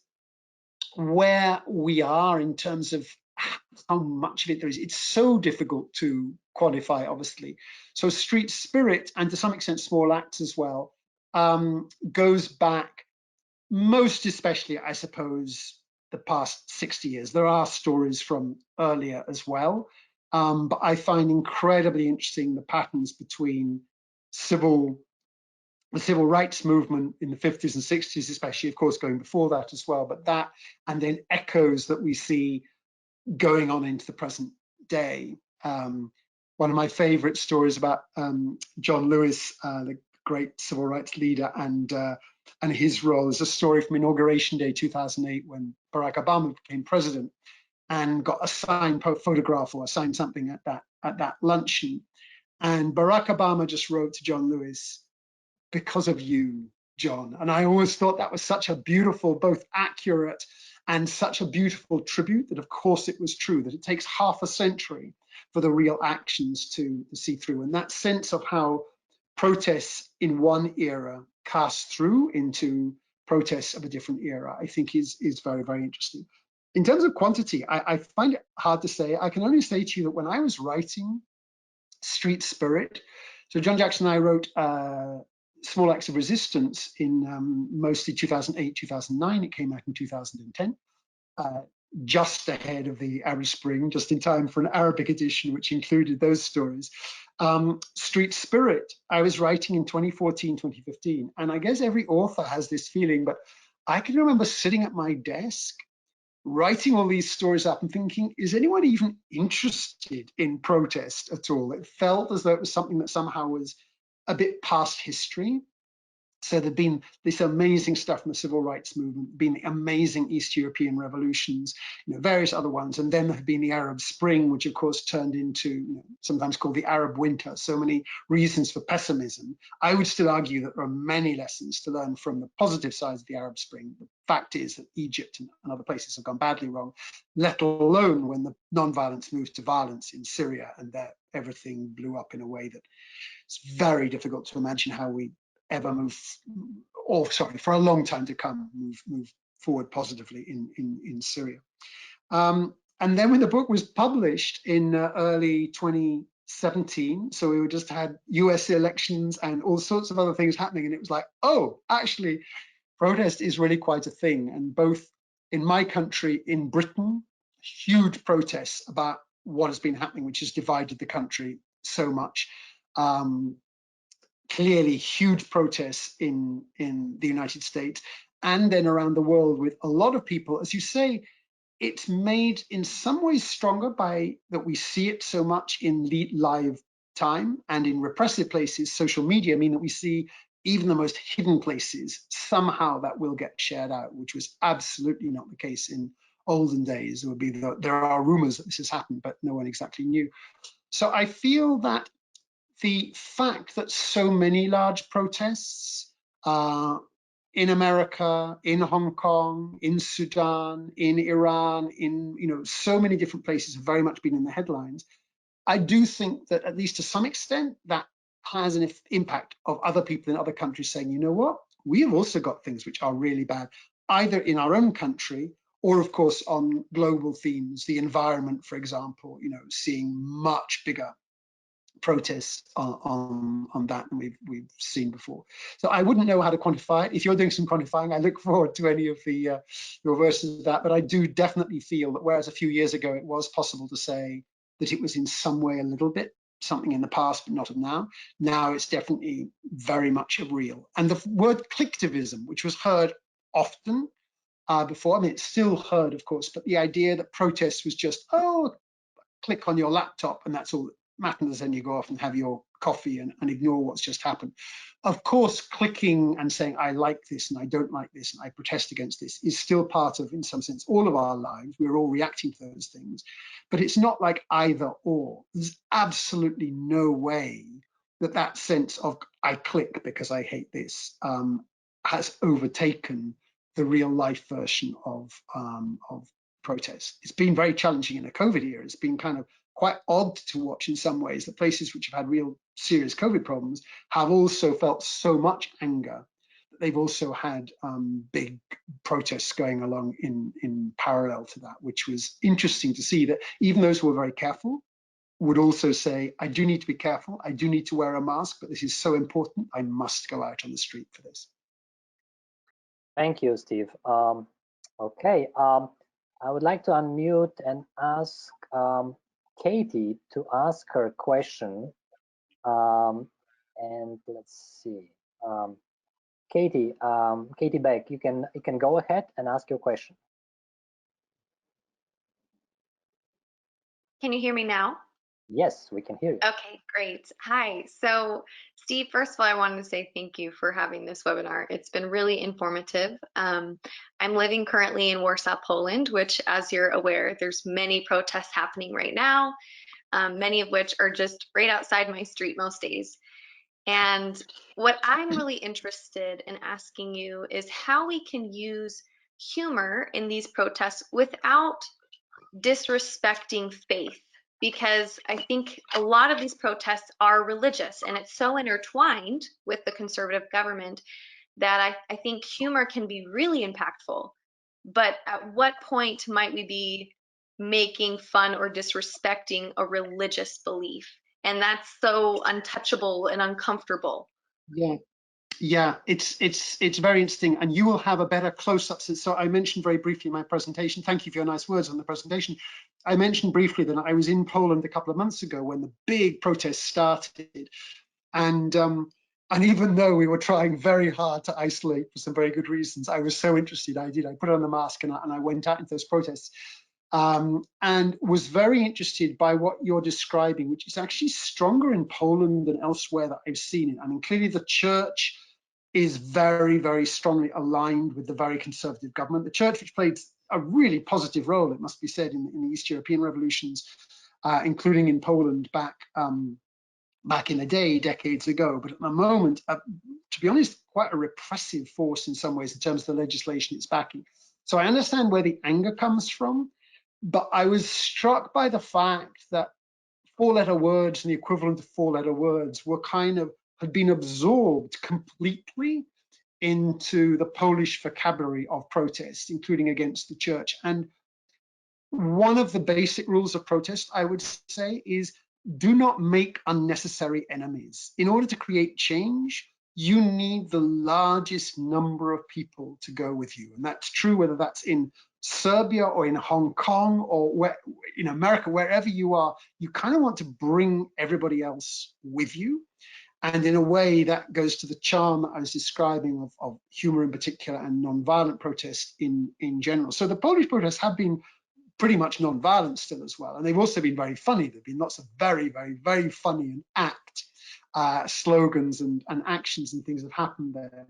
where we are in terms of how much of it there is, it's so difficult to quantify, obviously. So street spirit, and to some extent small acts as well, goes back most especially, I suppose, the past 60 years. There are stories from earlier as well, but I find incredibly interesting the patterns between the civil rights movement in the 50s and 60s, especially, of course, going before that as well, but that, and then echoes that we see going on into the present day. One of my favorite stories about John Lewis, the great civil rights leader, and his role is a story from Inauguration Day 2008, when Barack Obama became president and got a signed photograph or signed something at that luncheon. And Barack Obama just wrote to John Lewis, "Because of you, John." And I always thought that was such a beautiful, both accurate and such a beautiful tribute, that of course it was true, that it takes half a century for the real actions to see through. And that sense of how protests in one era cast through into protests of a different era, I think is very, very interesting. In terms of quantity, I find it hard to say. I can only say to you that when I was writing Street Spirit, so John Jackson and I wrote Small Acts of Resistance in mostly 2008, 2009. It came out in 2010, just ahead of the Arab Spring, just in time for an Arabic edition, which included those stories. Street Spirit, I was writing in 2014, 2015. And I guess every author has this feeling, but I can remember sitting at my desk, writing all these stories up and thinking, is anyone even interested in protest at all? It felt as though it was something that somehow was a bit past history. So there'd been this amazing stuff from the civil rights movement, been the amazing East European revolutions, various other ones. And then there had been the Arab Spring, which of course turned into sometimes called the Arab Winter. So many reasons for pessimism. I would still argue that there are many lessons to learn from the positive sides of the Arab Spring. The fact is that Egypt and other places have gone badly wrong, let alone when the non-violence moved to violence in Syria, and that everything blew up in a way that it's very difficult to imagine how we ever move, or sorry, for a long time to come, move forward positively in Syria. And then when the book was published in early 2017, so we just had US elections and all sorts of other things happening, and it was like, oh, actually, protest is really quite a thing. And both in my country, in Britain, huge protests about what has been happening, which has divided the country so much. Clearly huge protests in the United States, and then around the world, with a lot of people, as you say, it's made in some ways stronger by that we see it so much in live time, and in repressive places, social media mean that we see even the most hidden places, somehow that will get shared out, which was absolutely not the case in olden days. It would be there are rumors that this has happened, but no one exactly knew. So I feel that the fact that so many large protests in America, in Hong Kong, in Sudan, in Iran, in so many different places have very much been in the headlines, I do think that at least to some extent that has an impact of other people in other countries saying, you know what, we have also got things which are really bad, either in our own country or of course on global themes, the environment, for example, seeing much bigger protests on that than we've seen before. So I wouldn't know how to quantify it. If you're doing some quantifying, I look forward to any of the your versions of that. But I do definitely feel that whereas a few years ago it was possible to say that it was in some way a little bit something in the past but not of now, now it's definitely very much a real. And the word clicktivism, which was heard often before, I mean it's still heard of course, but the idea that protest was just, oh, click on your laptop and that's all that matters, and you go off and have your coffee and ignore what's just happened. Of course, clicking and saying I like this and I don't like this and I protest against this is still part of, in some sense, all of our lives. We're all reacting to those things, but it's not like either or. There's absolutely no way that that sense of I click because I hate this has overtaken the real life version of protest. It's been very challenging in a COVID era. It's been kind of quite odd to watch in some ways that places which have had real serious COVID problems have also felt so much anger that they've also had big protests going along in parallel to that, which was interesting to see that even those who were very careful would also say, I do need to be careful, I do need to wear a mask, but this is so important, I must go out on the street for this. Thank you, Steve. Okay, I would like to unmute and ask Katie to ask her question. And let's see, Katie, Katie Beck, you can go ahead and ask your question. Can you hear me now? Yes, we can hear you. Okay, great. Hi. So, Steve, first of all, I wanted to say thank you for having this webinar. It's been really informative. I'm living currently in Warsaw, Poland, which, as you're aware, there's many protests happening right now, many of which are just right outside my street most days. And what I'm really interested in asking you is how we can use humor in these protests without disrespecting faith, because I think a lot of these protests are religious and it's so intertwined with the conservative government that I think humor can be really impactful. But at what point might we be making fun or disrespecting a religious belief? And that's so untouchable and uncomfortable. Yeah, it's very interesting, and you will have a better close-up. So I mentioned very briefly in my presentation, thank you for your nice words on the presentation. I mentioned briefly that I was in Poland a couple of months ago when the big protests started, and even though we were trying very hard to isolate for some very good reasons, I was so interested. I put on the mask and I went out into those protests. And was very interested by what you're describing, which is actually stronger in Poland than elsewhere that I've seen it. I mean, clearly the church is very, very strongly aligned with the very conservative government. The church, which played a really positive role, it must be said, in the East European revolutions, including in Poland back in the day, decades ago. But at the moment, to be honest, quite a repressive force in some ways in terms of the legislation it's backing. So I understand where the anger comes from. But I was struck by the fact that four-letter words and the equivalent of four-letter words were had been absorbed completely into the Polish vocabulary of protest, including against the church. And one of the basic rules of protest, I would say, is do not make unnecessary enemies. In order to create change, you need the largest number of people to go with you. And that's true whether that's in Serbia or in Hong Kong or in America, wherever you are, you kind of want to bring everybody else with you. And in a way that goes to the charm I was describing of humor in particular and nonviolent protest in general. So the Polish protests have been pretty much nonviolent still as well. And they've also been very funny. There've been lots of very, very, very funny and apt slogans and actions and things that have happened there.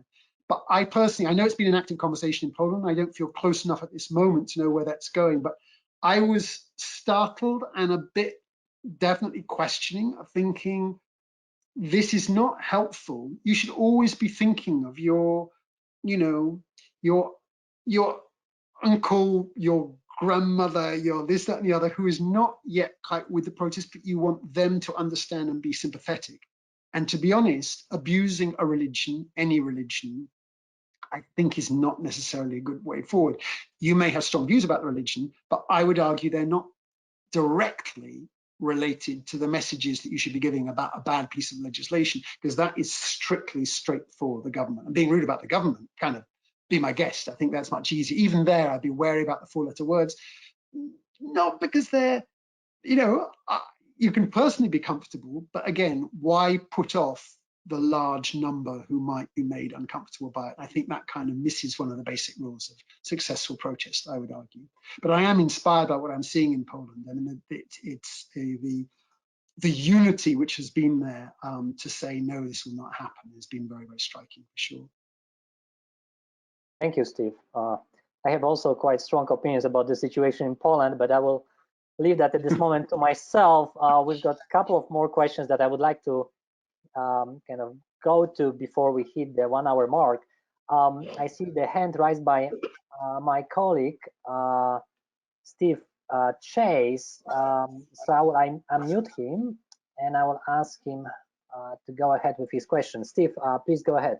But I personally, I know it's been an active conversation in Poland. I don't feel close enough at this moment to know where that's going, but I was startled and a bit definitely questioning, thinking, this is not helpful. You should always be thinking of your uncle, your grandmother, your this, that, and the other, who is not yet quite with the protest, but you want them to understand and be sympathetic. And to be honest, abusing a religion, any religion, I think is not necessarily a good way forward. You may have strong views about the religion, but I would argue they're not directly related to the messages that you should be giving about a bad piece of legislation, because that is strictly straight for the government. And being rude about the government, kind of be my guest. I think that's much easier. Even there, I'd be wary about the four-letter words, not because they're, you know, you can personally be comfortable, but again, why put off the large number who might be made uncomfortable by it? I think that kind of misses one of the basic rules of successful protest, I would argue. But I am inspired by what I'm seeing in Poland. I mean, it's the unity which has been there to say, no, this will not happen, has been very, very striking for sure. Thank you, Steve. I have also quite strong opinions about the situation in Poland, but I will leave that at this moment to myself. We've got a couple of more questions that I would like to kind of go to before we hit the 1 hour mark. I see the hand raised by my colleague, Steve Chase. So I will unmute him and I will ask him to go ahead with his question. Steve, please go ahead.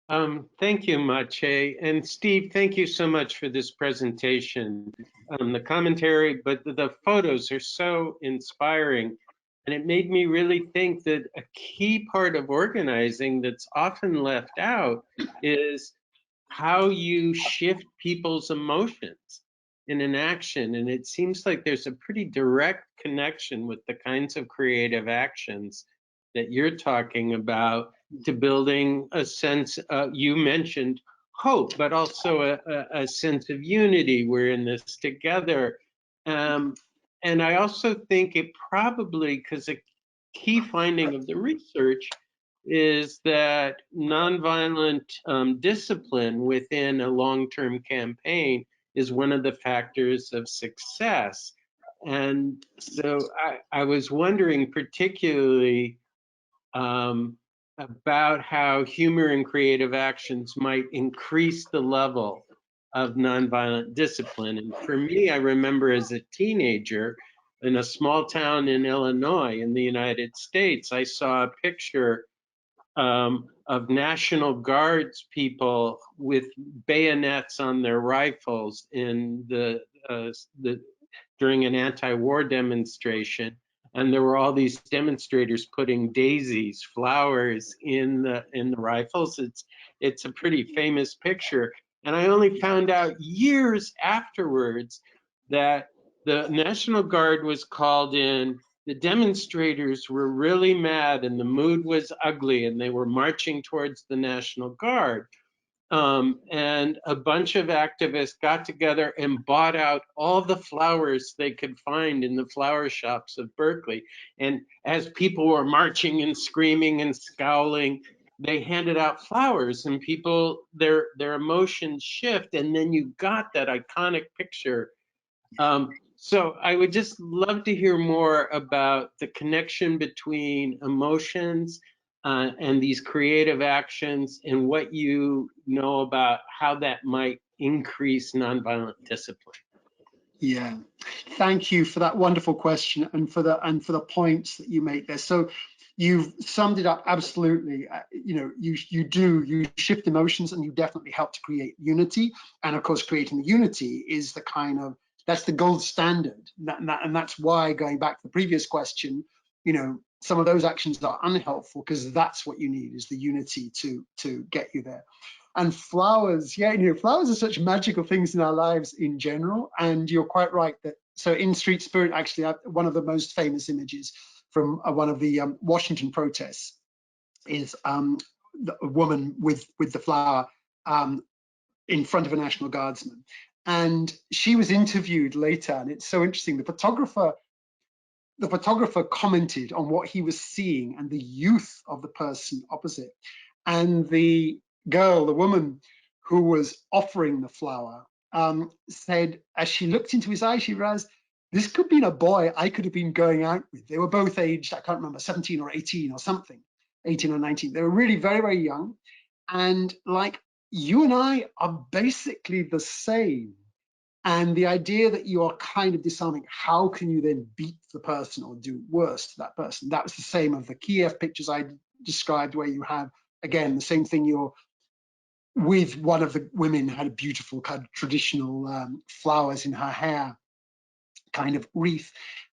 Thank you, Maciej. And Steve, thank you so much for this presentation. The commentary, but the photos are so inspiring. And it made me really think that a key part of organizing that's often left out is how you shift people's emotions in an action. And it seems like there's a pretty direct connection with the kinds of creative actions that you're talking about to building a sense, you mentioned hope, but also a sense of unity. We're in this together. And I also think it probably, because a key finding of the research is that nonviolent discipline within a long-term campaign is one of the factors of success. And so I was wondering particularly about how humor and creative actions might increase the level of nonviolent discipline. And for me, I remember as a teenager in a small town in Illinois in the United States, I saw a picture of National Guards people with bayonets on their rifles in during an anti-war demonstration. And there were all these demonstrators putting daisies, flowers in the rifles. It's a pretty famous picture. And I only found out years afterwards that the National Guard was called in. The demonstrators were really mad and the mood was ugly and they were marching towards the National Guard. And a bunch of activists got together and bought out all the flowers they could find in the flower shops of Berkeley. And as people were marching and screaming and scowling, they handed out flowers and people, their emotions shift. And then you got that iconic picture. So I would just love to hear more about the connection between emotions and these creative actions and what you know about how that might increase nonviolent discipline. Yeah, thank you for that wonderful question and for the points that you make there. So you've summed it up absolutely. You know, you shift emotions and you definitely help to create unity. And of course, creating the unity is the kind of, that's the gold standard. And that's why, going back to the previous question, you know, some of those actions are unhelpful because that's what you need, is the unity to get you there. And flowers, yeah, you know, flowers are such magical things in our lives in general. And you're quite right that, so in Street Spirit, actually, one of the most famous images from one of the Washington protests is a woman with the flower in front of a National Guardsman. And she was interviewed later, and it's so interesting. The photographer commented on what he was seeing and the youth of the person opposite. And the girl, the woman who was offering the flower, said, as she looked into his eyes, she realized, this could have been a boy I could have been going out with. They were both aged, I can't remember, 17 or 18 or something, 18 or 19. They were really very, very young. And like, you and I are basically the same. And the idea that you are kind of disarming, how can you then beat the person or do worse to that person? That was the same of the Kiev pictures I described, where you have, again, the same thing. You're with one of the women had a beautiful kind of traditional flowers in her hair, kind of wreath.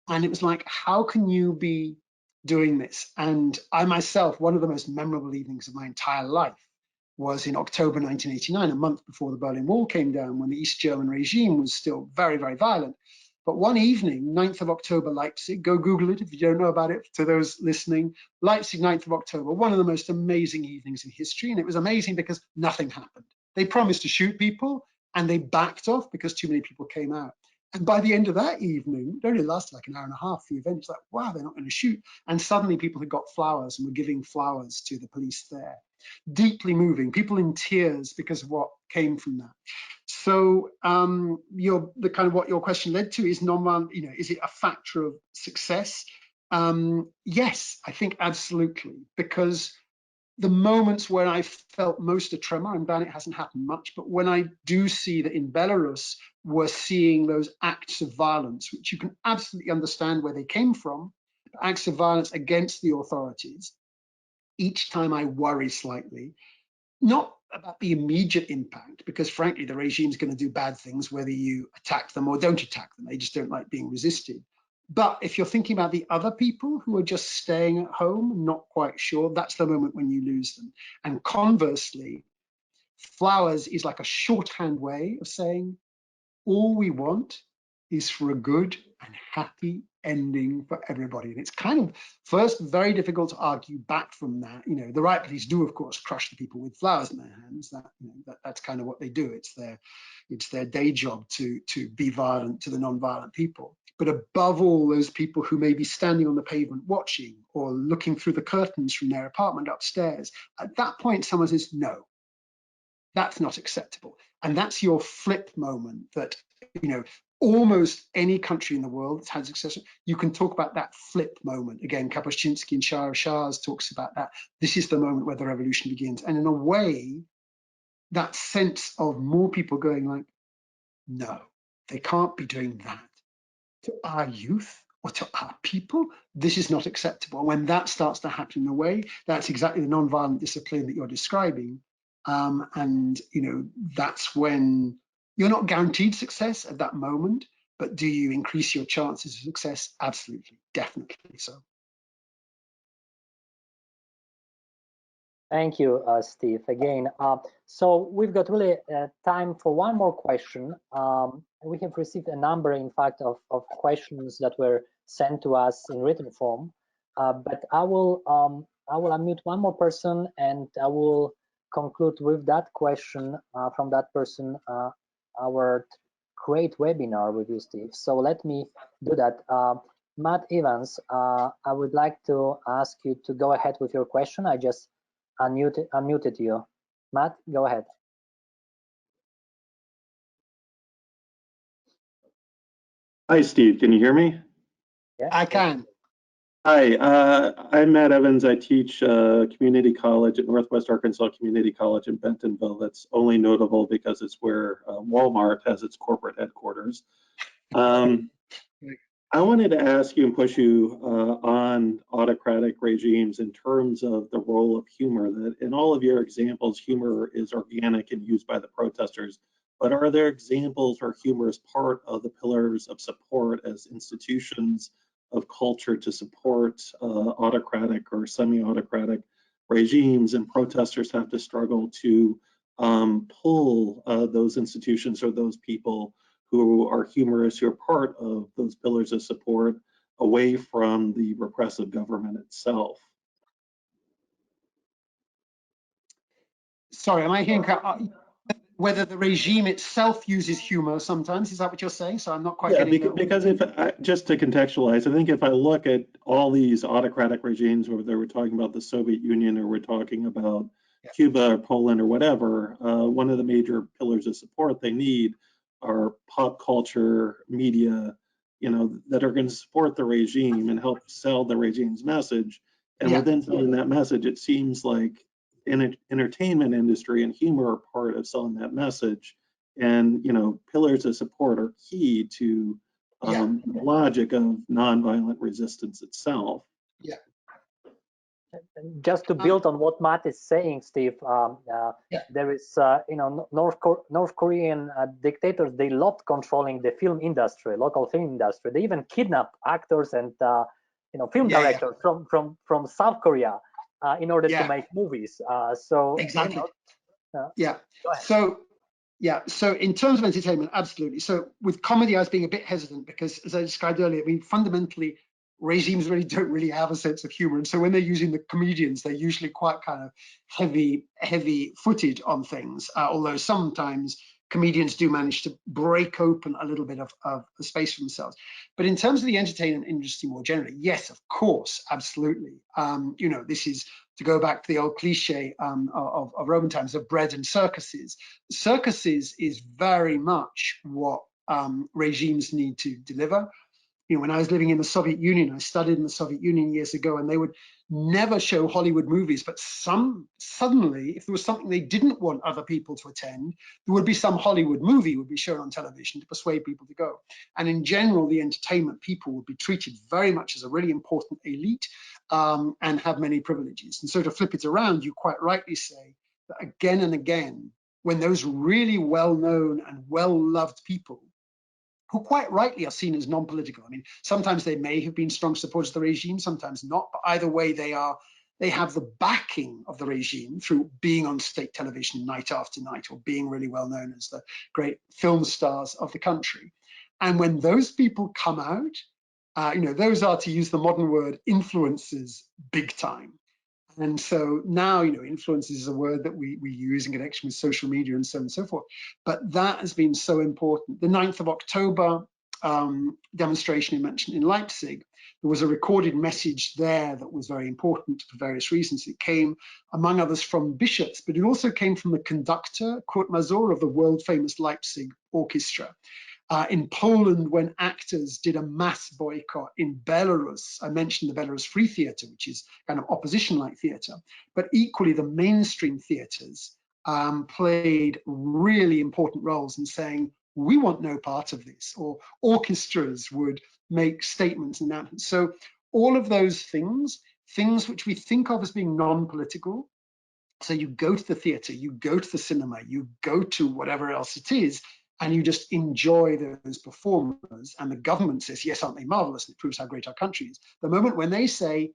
And it was like, how can you be doing this? And I myself, one of the most memorable evenings of my entire life was in October 1989, a month before the Berlin Wall came down, when the East German regime was still very, very violent. But one evening, 9th of October, Leipzig, go Google it if you don't know about it, to those listening, Leipzig, 9th of October, one of the most amazing evenings in history. And it was amazing because nothing happened. They promised to shoot people and they backed off because too many people came out. And by the end of that evening, it only lasted like an hour and a half, the event. It's like, wow, they're not going to shoot. And suddenly people had got flowers and were giving flowers to the police there. Deeply moving, people in tears because of what came from that. So the kind of what your question led to is nonviolent, is it a factor of success? Yes, I think absolutely, because the moments where I felt most a tremor, and glad it hasn't happened much, but when I do see that in Belarus, we're seeing those acts of violence, which you can absolutely understand where they came from, acts of violence against the authorities, each time I worry slightly, not about the immediate impact, because frankly, the regime's going to do bad things whether you attack them or don't attack them. They just don't like being resisted. But if you're thinking about the other people who are just staying at home, not quite sure, that's the moment when you lose them. And conversely, flowers is like a shorthand way of saying, all we want is for a good and happy ending for everybody. And it's kind of first very difficult to argue back from that. The right police do, of course, crush the people with flowers in their hands. That's kind of what they do. It's their day job to be violent to the non-violent people. But above all, those people who may be standing on the pavement watching or looking through the curtains from their apartment upstairs, at that point, someone says, no, that's not acceptable. And that's your flip moment that, almost any country in the world that's had success, you can talk about that flip moment. Again, Kapuscinski and Shah of Shahs talks about that. This is the moment where the revolution begins. And in a way, that sense of more people going like, no, they can't be doing that to our youth or to our people. This is not acceptable. When that starts to happen in a way, that's exactly the non-violent discipline that you're describing. And that's when you're not guaranteed success at that moment, but do you increase your chances of success? Absolutely, definitely so. Thank you, Steve, again. So we've got really time for one more question. We have received a number, in fact, of questions that were sent to us in written form, but I will unmute one more person and I will conclude with that question from that person, our great webinar with you, Steve. So let me do that. Matt Evans, I would like to ask you to go ahead with your question. I just unmuted you. Matt, go ahead. Hi, Steve. Can you hear me? Yeah, I can. Hi, I'm Matt Evans. I teach community college at Northwest Arkansas Community College in Bentonville. That's only notable because it's where Walmart has its corporate headquarters. I wanted to ask you and push you on autocratic regimes in terms of the role of humor. That in all of your examples, humor is organic and used by the protesters. But are there examples where humor is part of the pillars of support as institutions of culture to support autocratic or semi-autocratic regimes, and protesters have to struggle to pull those institutions or those people who are humorous, who are part of those pillars of support, away from the repressive government itself? Sorry, am I hearing whether the regime itself uses humor sometimes? Is that what you're saying? So I'm not quite getting that. Because if just to contextualize, I think if I look at all these autocratic regimes, whether we're talking about the Soviet Union or we're talking about Cuba or Poland or whatever, one of the major pillars of support they need are pop culture, media, that are going to support the regime and help sell the regime's message. And within selling that message, it seems like entertainment industry and humor are part of selling that message. And pillars of support are key to the logic of nonviolent resistance itself. Just to build on what Matt is saying, Steve, there is, North Korean dictators, they loved controlling the film industry, local film industry. They even kidnap actors and, film directors from South Korea in order to make movies. So exactly. Go ahead. So in terms of entertainment, absolutely. So with comedy, I was being a bit hesitant because, as I described earlier, I mean, fundamentally, regimes don't really have a sense of humor. And so when they're using the comedians, they're usually quite kind of heavy footed on things, although sometimes comedians do manage to break open a little bit of the space for themselves. But in terms of the entertainment industry more generally, yes, of course, absolutely. This is to go back to the old cliche of Roman times of bread and circuses. Circuses is very much what regimes need to deliver. When I was living in the Soviet Union, I studied in the Soviet Union years ago, and they would never show Hollywood movies, but suddenly, if there was something they didn't want other people to attend, there would be some Hollywood movie would be shown on television to persuade people to go. And in general, the entertainment people would be treated very much as a really important elite and have many privileges. And so to flip it around, you quite rightly say that again and again, when those really well-known and well-loved people who quite rightly are seen as non-political. I mean, sometimes they may have been strong supporters of the regime, sometimes not, but either way they have the backing of the regime through being on state television night after night, or being really well known as the great film stars of the country. And when those people come out, those are, to use the modern word, influencers big time. And so now, influence is a word that we use in connection with social media and so on and so forth. But that has been so important. The 9th of October demonstration you mentioned in Leipzig, there was a recorded message there that was very important for various reasons. It came, among others, from bishops, but it also came from the conductor, Kurt Masur, of the world famous Leipzig Orchestra. In Poland, when actors did a mass boycott. In Belarus, I mentioned the Belarus Free Theatre, which is kind of opposition-like theatre, but equally the mainstream theatres played really important roles in saying, we want no part of this, or orchestras would make statements and announcements. So all of those things which we think of as being non-political, so you go to the theatre, you go to the cinema, you go to whatever else it is, and you just enjoy those performers, and the government says, yes, aren't they marvelous? And it proves how great our country is. The moment when they say,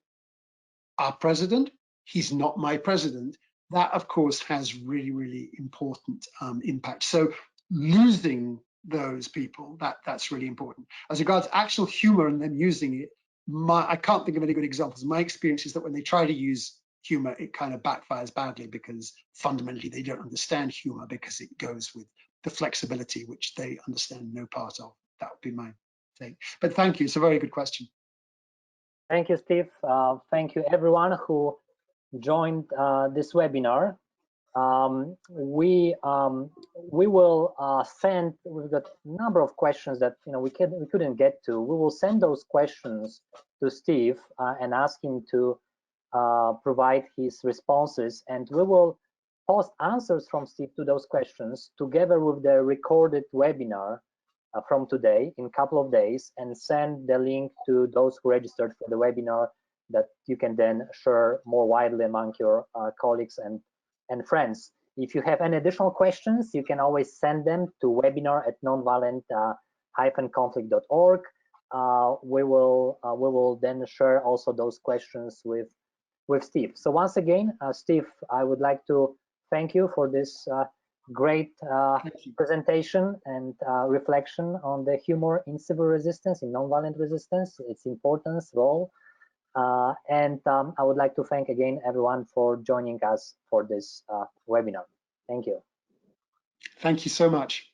our president, he's not my president, that of course has really, really important impact. So losing those people, that's really important. As regards actual humor and them using it, I can't think of any good examples. My experience is that when they try to use humor, it kind of backfires badly because fundamentally they don't understand humor because it goes with the flexibility which they understand no part of. That would be my take. But thank you. It's a very good question. Thank you, Steve. Thank you, everyone who joined this webinar. We will send. We've got a number of questions that we couldn't get to. We will send those questions to Steve and ask him to provide his responses, and we will post answers from Steve to those questions together with the recorded webinar from today in a couple of days, and send the link to those who registered for the webinar that you can then share more widely among your colleagues and friends. If you have any additional questions, you can always send them to webinar@nonviolent-conflict.org. We will then share also those questions with Steve. So once again, Steve, I would like to thank you for this great presentation and reflection on the humor in civil resistance, in nonviolent resistance, its importance, role. And I would like to thank again everyone for joining us for this webinar. Thank you. Thank you so much.